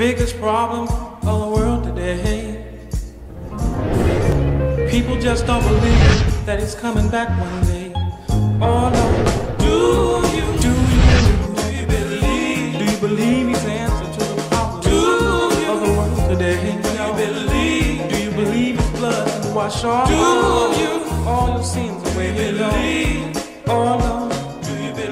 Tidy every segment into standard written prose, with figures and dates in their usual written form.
biggest problem of the world today. People just don't believe that he's coming back one day. Oh no, do you believe? Do you believe he's the answer to the problem of the world today? Do you believe his blood can wash off all your sins away? Oh no, do you believe?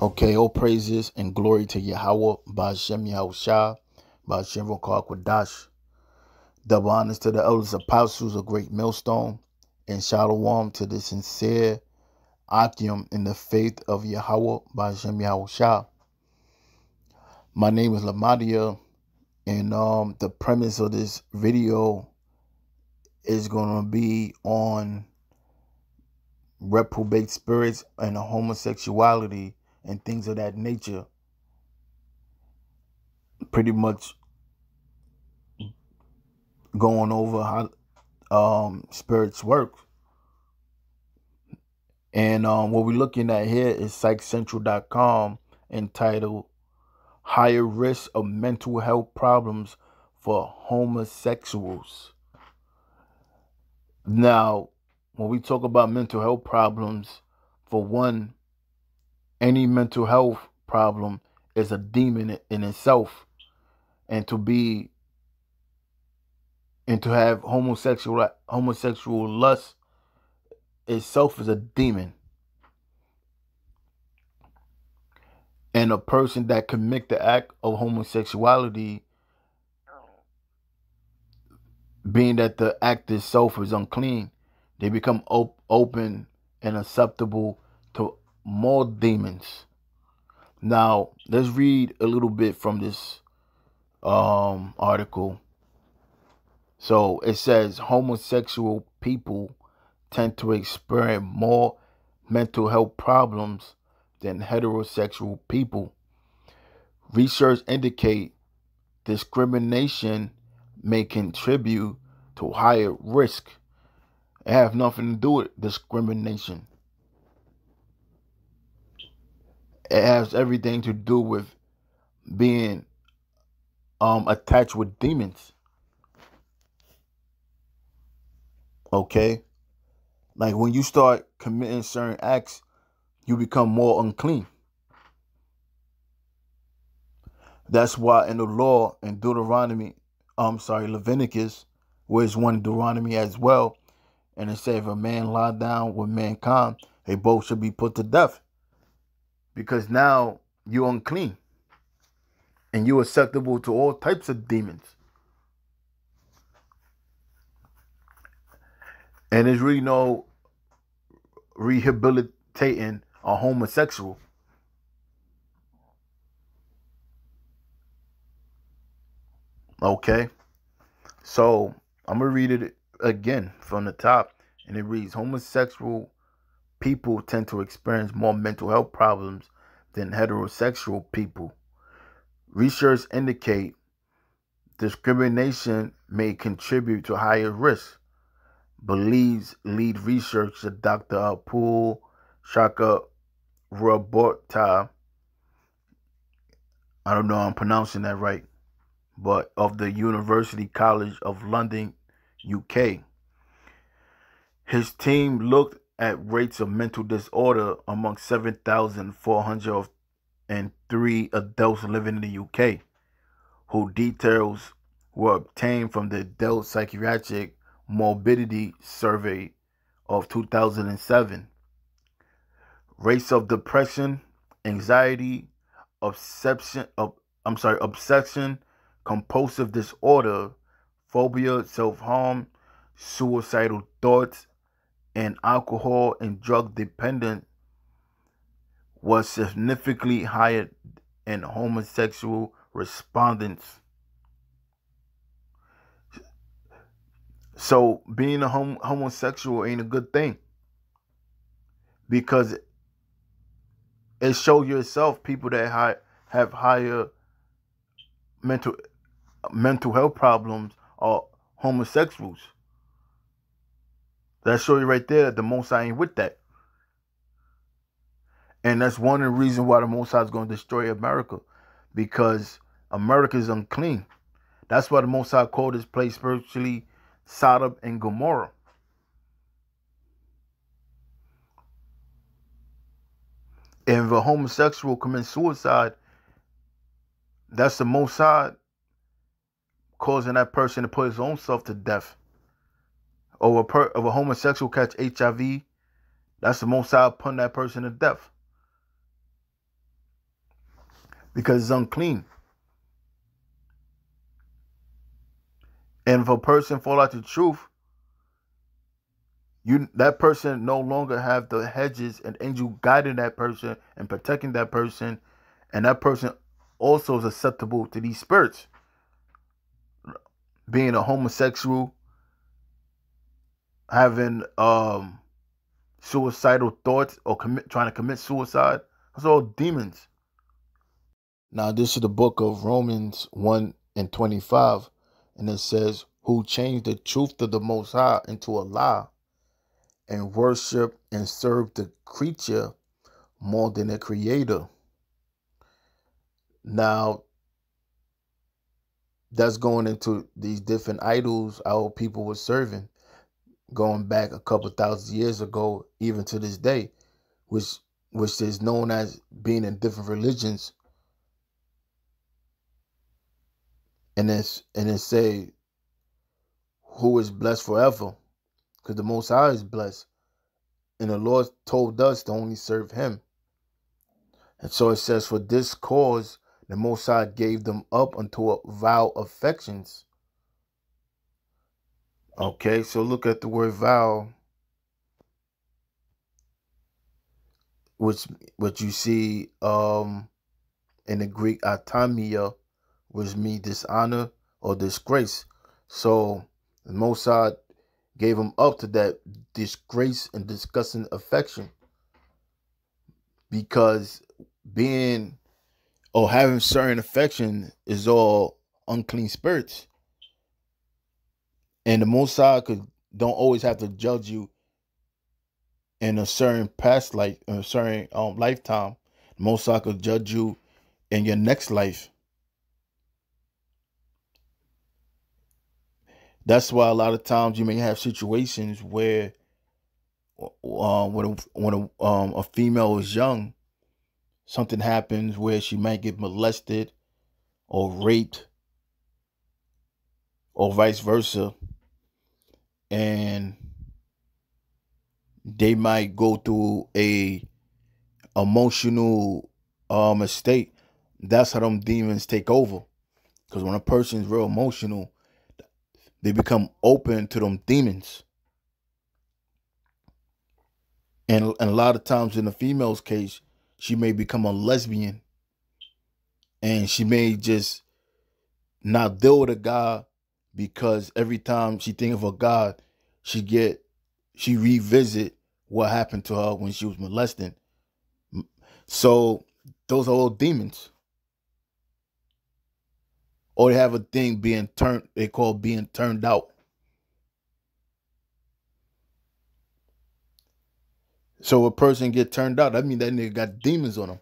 Okay, all praises and glory to Yahweh, Ba'ashem Yahushua, Ba'ashem Rokah Kodash. Double honors to the elders apostles, a great millstone, and shalom to the sincere Akim in the faith of Yahweh, Ba'ashem Yahushua. My name is Lamadia, and the premise of this video is going to be on reprobate spirits and homosexuality and things of that nature. Pretty much going over how spirits work. And what we're looking at here is psychcentral.com, entitled Higher Risk of Mental Health Problems for Homosexuals. Now, when we talk about mental health problems, for one, any mental health problem is a demon in itself. And to have homosexual lust itself is a demon. And a person that commit the act of homosexuality, being that the act itself is unclean, they become open and acceptable to more demons. Now, let's read a little bit from this article. So it says homosexual people tend to experience more mental health problems than heterosexual people. Research indicate discrimination may contribute to higher risk. It has nothing to do with discrimination. It has everything to do with being attached with demons. Okay? Like when you start committing certain acts, you become more unclean. That's why in the law in Leviticus, where it's one in Deuteronomy as well, and it says if a man lie down with mankind, they both should be put to death. Because now you're unclean. And you're acceptable to all types of demons. And there's really no rehabilitating a homosexual. Okay? So, I'm going to read it again from the top. And it reads, homosexual people tend to experience more mental health problems than heterosexual people. Research indicate discrimination may contribute to higher risk, believes lead researcher Dr. Apul Shaka Rabota. I don't know if I'm pronouncing that right, but of the University College of London, UK. His team looked at rates of mental disorder among 7,403 adults living in the UK, whose details were obtained from the Adult Psychiatric Morbidity Survey of 2007. Rates of depression, anxiety, obsession, compulsive disorder, phobia, self-harm, suicidal thoughts, and alcohol and drug dependence was significantly higher in homosexual respondents. So being a homosexual ain't a good thing, because it shows yourself people that have higher mental health problems are homosexuals. That show you right there, the Most High ain't with that. And that's one of the reasons why the Most High is going to destroy America, because America is unclean. That's why the Most High called this place spiritually Sodom and Gomorrah. And if a homosexual commits suicide, that's the Most High causing that person to put his own self to death. Or if a homosexual catch HIV, that's the Most High putting that person to death, because it's unclean. And if a person fall out the truth, that person no longer have the hedges and angel guiding that person and protecting that person, and that person also is susceptible to these spirits. Being a homosexual, having suicidal thoughts, or trying to commit suicide, that's all demons. Now this is the book of Romans 1:25, and it says, "Who changed the truth of the Most High into a lie, and worship and serve the creature more than the creator." Now, that's going into these different idols our people were serving, going back a couple thousand years ago, even to this day, which is known as being in different religions. And it say, who is blessed forever, because the Most High is blessed, and the Lord told us to only serve him. And so it says, for this cause the Most High gave them up unto vile affections. Okay, so look at the word vile, which you see in the Greek atamia, which means dishonor or disgrace. So the Most High gave them up to that disgrace and disgusting affection, because being or having certain affection is all unclean spirits. And the Most High don't always have to judge you in a certain past life, in a certain lifetime. The Most High could judge you in your next life. That's why a lot of times you may have situations where when a female is young, something happens where she might get molested or raped or vice versa, and they might go through a emotional state. That's how them demons take over, because when a person is real emotional, they become open to them demons. And a lot of times in the female's case, she may become a lesbian, and she may just not deal with a guy, because every time she think of a guy, she revisit what happened to her when she was molesting. So those are all demons. Or they have a thing they call being turned out. So a person get turned out, that means that nigga got demons on him.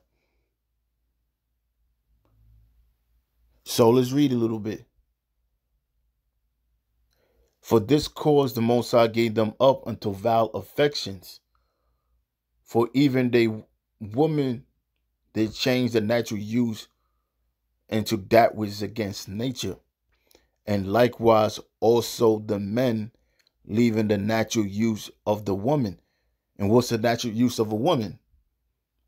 So let's read a little bit. For this cause the Most High gave them up unto vile affections. For even they women, they changed the natural use into that which is against nature. And likewise also the men, leaving the natural use of the woman. And what's the natural use of a woman?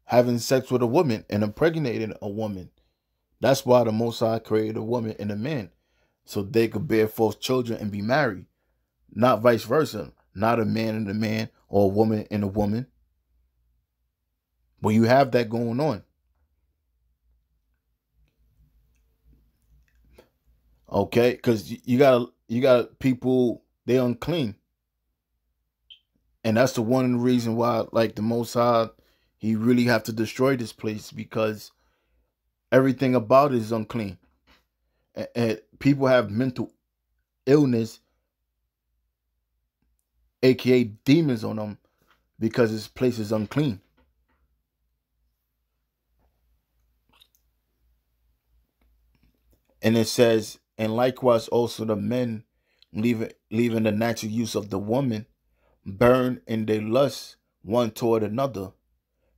Having sex with a woman and impregnating a woman. That's why the Most High created a woman and a man, so they could bear forth children and be married. Not vice versa. Not a man and a man, or a woman and a woman. But you have that going on. Okay, because you got people, they unclean. And that's the one reason why, like, the Most High, he really have to destroy this place, because everything about it is unclean. And people have mental illness, aka demons on them, because this place is unclean. And it says, and likewise also the men leaving the natural use of the woman, burn in their lust one toward another,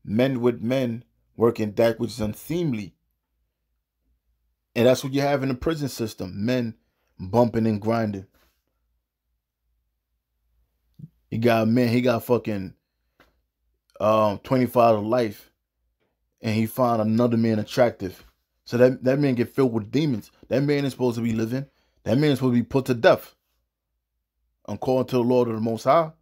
men with men, working that which is unseemly. And that's what you have in the prison system, men bumping and grinding. You got a man, he got fucking 25 to life, and he found another man attractive. So that man get filled with demons. That man is supposed to be living. That man is supposed to be put to death, according to the Lord of the Most High.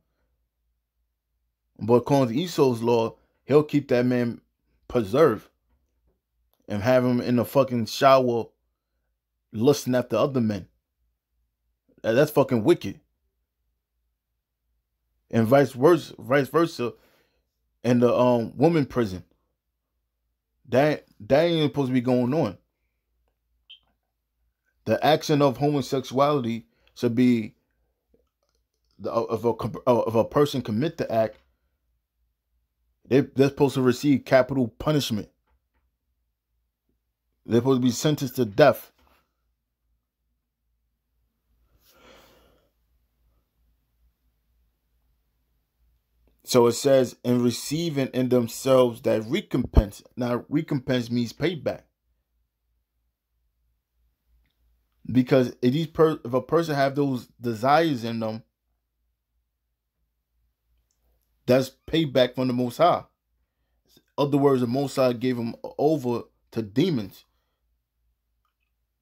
But according to Esau's law, he'll keep that man preserved and have him in the fucking shower lusting after other men. That's fucking wicked. And vice versa in the woman prison. That ain't supposed to be going on. The action of homosexuality should be if a person commit the act, they're supposed to receive capital punishment. They're supposed to be sentenced to death. So it says, and receiving in themselves that recompense. Now, recompense means payback. Because if a person have those desires in them, that's payback from the Most High. In other words, the Most High gave them over to demons.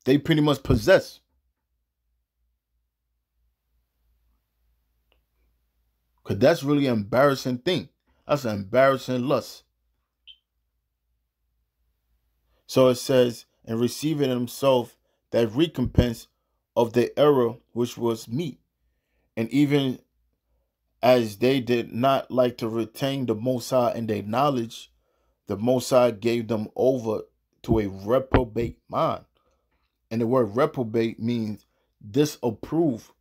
They pretty much possess. Because that's really an embarrassing thing. That's an embarrassing lust. So it says, and receiving himself that recompense of the error which was meet. And even as they did not like to retain the Most High in their knowledge, the Most High gave them over to a reprobate mind. And the word reprobate means disapprove.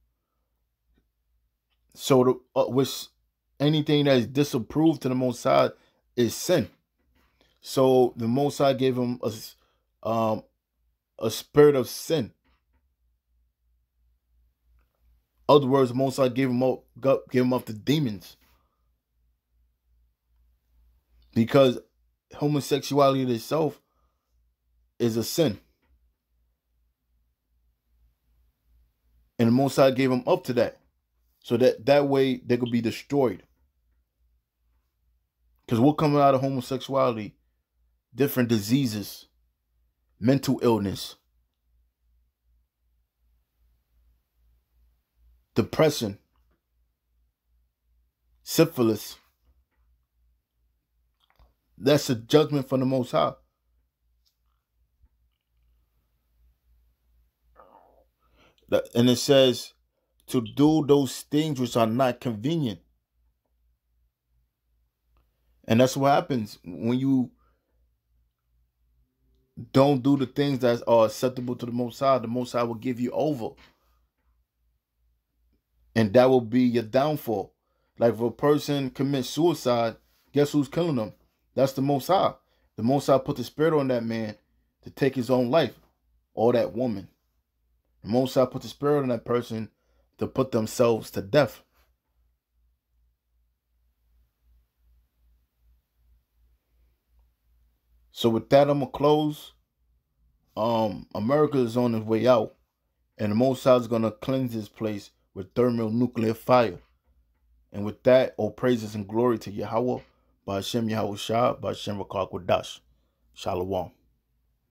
So which anything that is disapproved to the Most High is sin. So the Most High gave him a spirit of sin. In other words, the Most High gave him up to demons. Because homosexuality in itself is a sin. And the Most High gave him up to that. So that way they could be destroyed. Because what comes out of homosexuality? Different diseases, mental illness, depression, syphilis. That's a judgment from the Most High. And it says to do those things which are not convenient. And that's what happens when you don't do the things that are acceptable to the Most High. The Most High will give you over. And that will be your downfall. Like if a person commits suicide, guess who's killing them? That's the Most High. The Most High put the spirit on that man to take his own life, or that woman. The Most High put the spirit on that person to put themselves to death. So with that, I'm gonna close. America is on its way out, and the Most High is gonna cleanse this place with thermonuclear fire. And with that, all praises and glory to Yahweh, by Hashem Yahweh Shah, by Hashem Rakak Wadash. Shalom.